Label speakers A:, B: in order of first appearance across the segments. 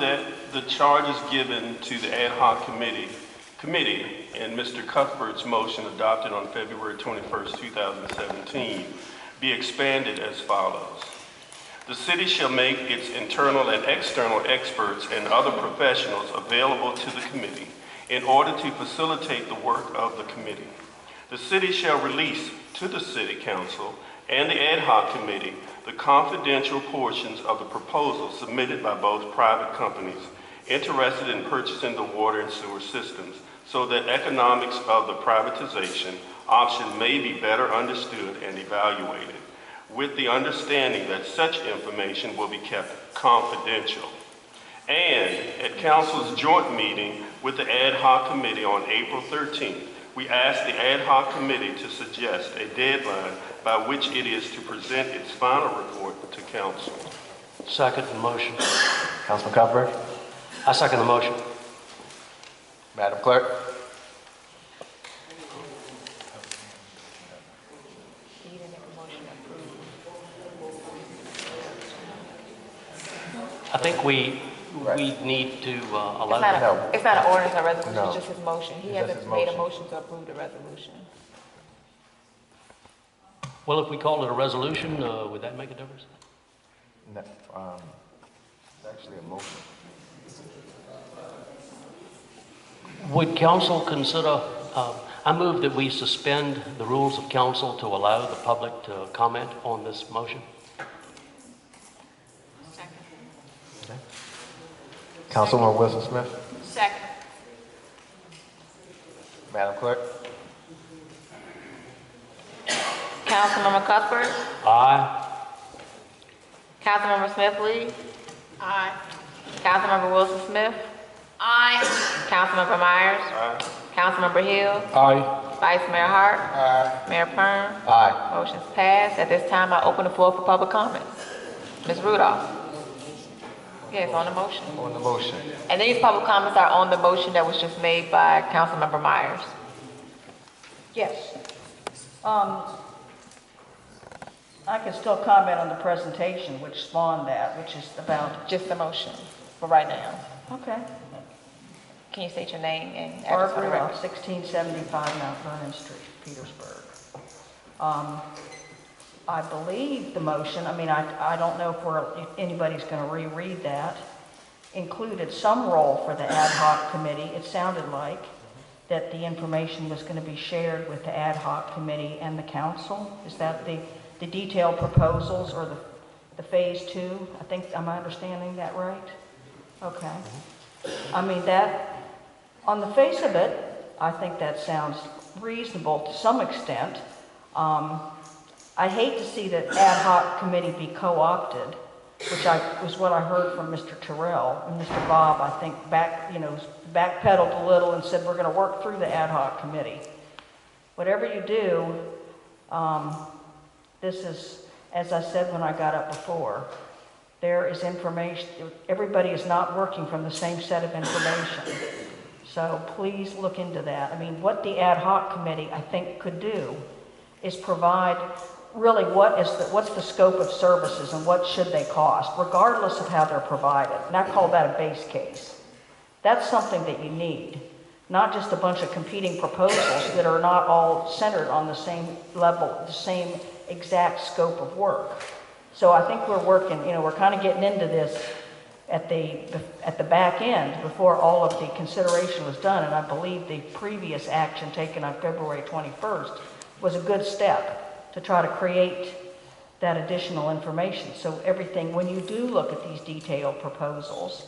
A: that the charges given to the ad hoc committee and Mr. Cuthbert's motion adopted on February 21st, 2017 be expanded as follows. The city shall make its internal and external experts and other professionals available to the committee in order to facilitate the work of the committee. The city shall release to the city council and the ad hoc committee the confidential portions of the proposal submitted by both private companies interested in purchasing the water and sewer systems, so that economics of the privatization option may be better understood and evaluated, with the understanding that such information will be kept confidential. And at Council's joint meeting with the ad hoc committee on April 13th, we asked the ad hoc committee to suggest a deadline by which it is to present its final report to Council.
B: Second the motion.
C: Councilman Cuthbert.
B: I second the motion.
C: Madam Clerk.
B: I think we need to allow that.
D: It's not an ordinance or resolution,
C: No.
D: it's just his motion. He
C: It's just
D: hasn't
C: his
D: made a
C: motion.
D: motion to approve the resolution.
B: Well, if we call it a resolution, would that make a difference?
C: No, it's actually a motion.
B: Would council consider, I move that we suspend the rules of council to allow the public to comment on this motion.
C: Okay. Councilwoman Wilson Smith.
D: Second.
C: Madam Clerk.
D: Councilmember Cuthbert.
B: Aye.
D: Councilmember Smith Lee. Aye. Councilmember Wilson Smith. Aye. Councilmember Myers.
A: Aye.
D: Councilmember Hill.
C: Aye.
D: Vice Mayor Hart.
C: Aye.
D: Mayor Pern.
C: Aye.
D: Motion's passed. At this time, I open the floor for public comments. Ms. Rudolph. Yes, on the motion.
C: On the motion.
D: And these public comments are on the motion that was just made by Councilmember Myers.
E: Yes. I can still comment on the presentation which spawned that, which is about,
D: Just the motion for right now.
E: okay.
D: Can you state your name and address for the
E: Barbara,
D: record?
E: 1675 Mount Vernon Street, Petersburg. I believe the motion, I mean, I don't know if anybody's going to reread that, included some role for the ad hoc committee. It sounded like that the information was going to be shared with the ad hoc committee and the council. Is that the detailed proposals or the phase 2? I think, am I understanding that right? Okay. I mean, that, on the face of it, I think that sounds reasonable to some extent. I hate to see the ad hoc committee be co-opted, which was what I heard from Mr. Terrell and Mr. Bob. I think backpedaled a little and said we're going to work through the ad hoc committee. Whatever you do, this is, as I said when I got up before, there is information, everybody is not working from the same set of information. So please look into that. I mean, what the ad hoc committee, I think, could do is provide really what's the scope of services and what should they cost, regardless of how they're provided. And I call that a base case. That's something that you need, not just a bunch of competing proposals that are not all centered on the same level, the same exact scope of work. So I think we're working, we're kind of getting into this at the back end before all of the consideration was done. And I believe the previous action taken on February 21st was a good step to try to create that additional information. So everything, when you do look at these detailed proposals,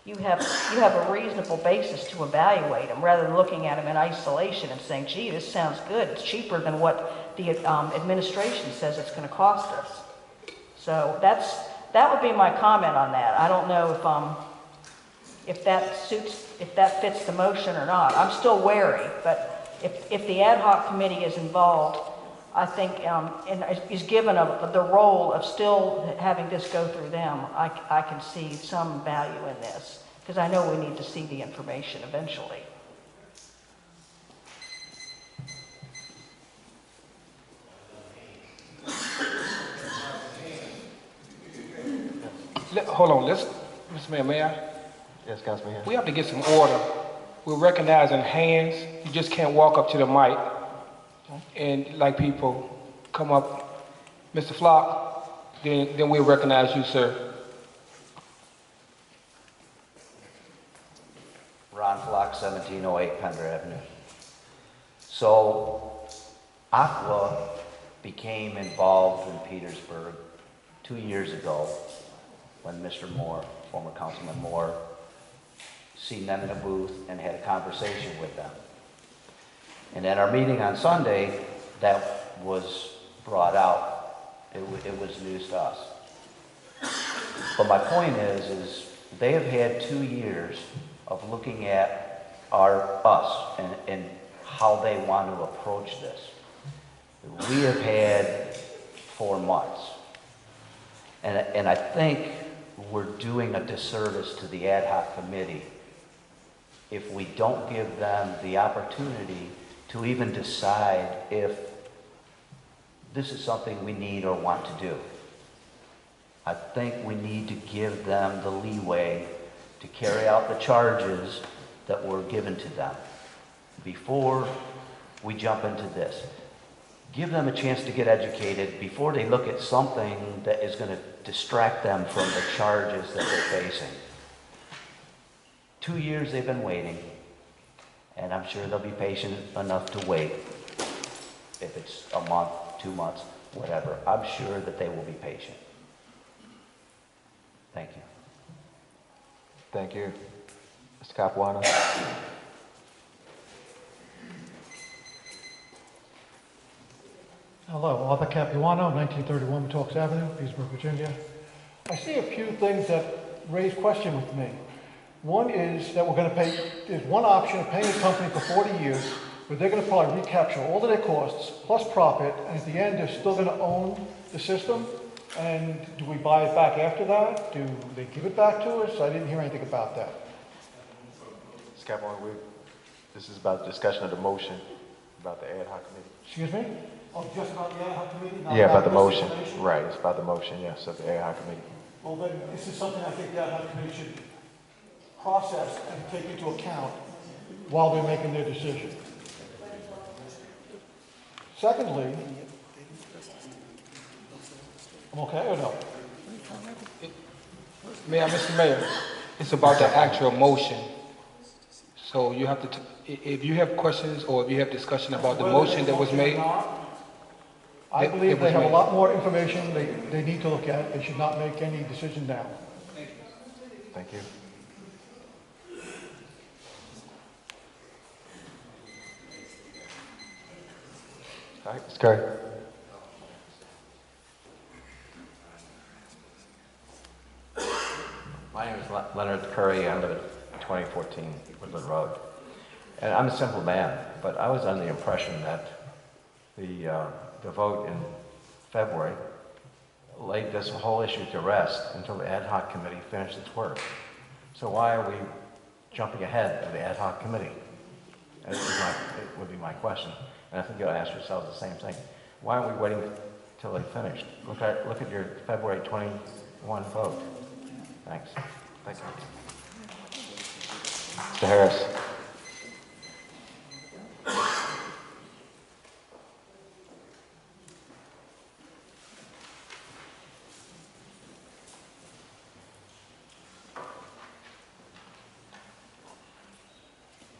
E: you have a reasonable basis to evaluate them rather than looking at them in isolation and saying, gee, this sounds good. It's cheaper than what the administration says it's going to cost us. So that would be my comment on that. I don't know if that fits the motion or not. I'm still wary, but if the ad hoc committee is involved, I think, and is given the role of still having this go through them, I can see some value in this, because I know we need to see the information eventually.
F: Hold on, Mr. Mayor, may I?
C: Yes, Councilman Hill.
F: We have to get some order. We're recognizing hands. You just can't walk up to the mic and like people come up, Mr. Flock, then we'll recognize you, sir.
G: Ron Flock, 1708 Pender Avenue. So, Aqua became involved in Petersburg 2 years ago when Mr. Moore, former Councilman Moore, seen them in a booth and had a conversation with them. And at our meeting on Sunday, that was brought out. It was news to us. But my point is they have had 2 years of looking at us and how they want to approach this. We have had 4 months. And I think we're doing a disservice to the ad hoc committee if we don't give them the opportunity to even decide if this is something we need or want to do. I think we need to give them the leeway to carry out the charges that were given to them before we jump into this. Give them a chance to get educated before they look at something that is going to distract them from the charges that they're facing. 2 years they've been waiting, and I'm sure they'll be patient enough to wait. If it's a month, 2 months, whatever, I'm sure that they will be patient. Thank you.
C: Thank you. Mr. Capuano.
H: Hello, Arthur Capuano, 1931 Talks Avenue, Petersburg, Virginia. I see a few things that raise question with me. One is that we're going to pay, there's one option of paying a company for 40 years, where they're going to probably recapture all of their costs plus profit, and at the end they're still going to own the system. And do we buy it back after that? Do they give it back to us? I didn't hear anything about that.
C: Mr. Capuano, this is about discussion of the motion about the ad hoc committee.
H: Excuse me? Oh, just about the ad hoc committee? Not
C: Yeah, about the
H: this
C: motion.
H: information?
C: Right, it's about the motion, yes, of the ad hoc committee.
H: Well, then, this is something I think the ad hoc committee should process and take into account while they're making their decision. Secondly, I'm okay or no?
F: Mayor, Mr. Mayor, it's about the actual motion. So you have to, if you have questions or if you have discussion about the motion that was made.
H: I
F: It
H: believe
F: was
H: they have a
F: made.
H: lot more information they need to look at. They should not make any decision now.
C: Thank you. All right, Mr. Curry.
G: My name is Leonard Curry. I live at 2014 Woodland Road. And I'm a simple man, but I was under the impression that the vote in February laid this whole issue to rest until the ad hoc committee finished its work. So why are we jumping ahead of the ad hoc committee? It would be my question. And I think you'll ask yourselves the same thing. Why aren't we waiting till they finished? Look at your February 21 vote. Thanks.
C: Thank you. Mr. Harris.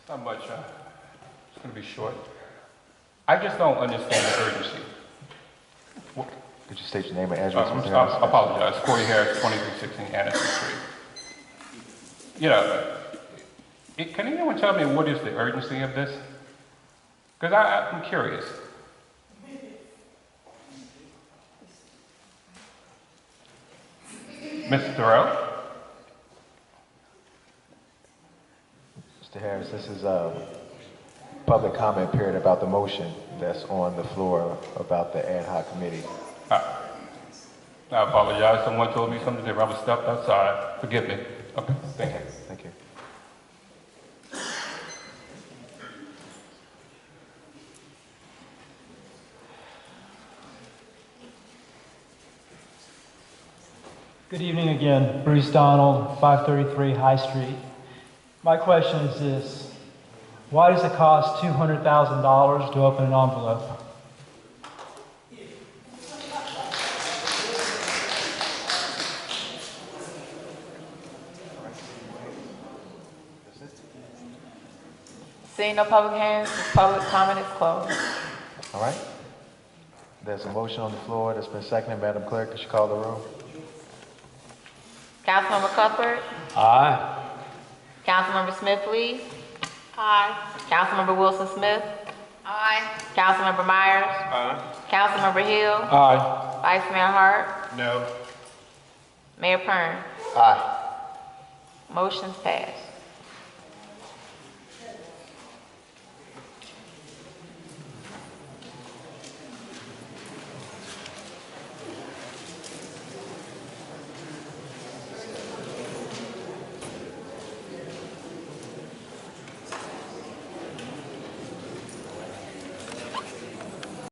I: Not much. It's going to be short. I just don't understand the urgency.
C: Could you state your name and address, Mr.
I: I
C: Harris?
I: apologize. Corey Harris, 2316 Anderson Street. You know, can anyone tell me what is the urgency of this? Because I'm curious. Mr. Thoreau?
C: Mr. Harris, this is a public comment period about the motion that's on the floor about the ad hoc committee.
I: I apologize. Someone told me something different. I was stepped outside. Forgive me. Okay, thank you.
C: Thank you.
J: Good evening again. Bruce Donald, 533 High Street, My question is this: why does it cost $200,000 to open an envelope?
D: Seeing no public hands, the public comment is closed.
C: All right. There's a motion on the floor that's been seconded. Madam Clerk, could you call the roll?
D: Councilmember Cuthbert.
B: Aye.
D: Councilmember Smith Lee. Aye. Councilmember Wilson Smith. Aye. Councilmember Myers.
A: Aye.
D: Councilmember Hill.
F: Aye.
D: Vice Mayor Hart.
A: No.
D: Mayor Pern.
C: Aye.
D: Motion's passed.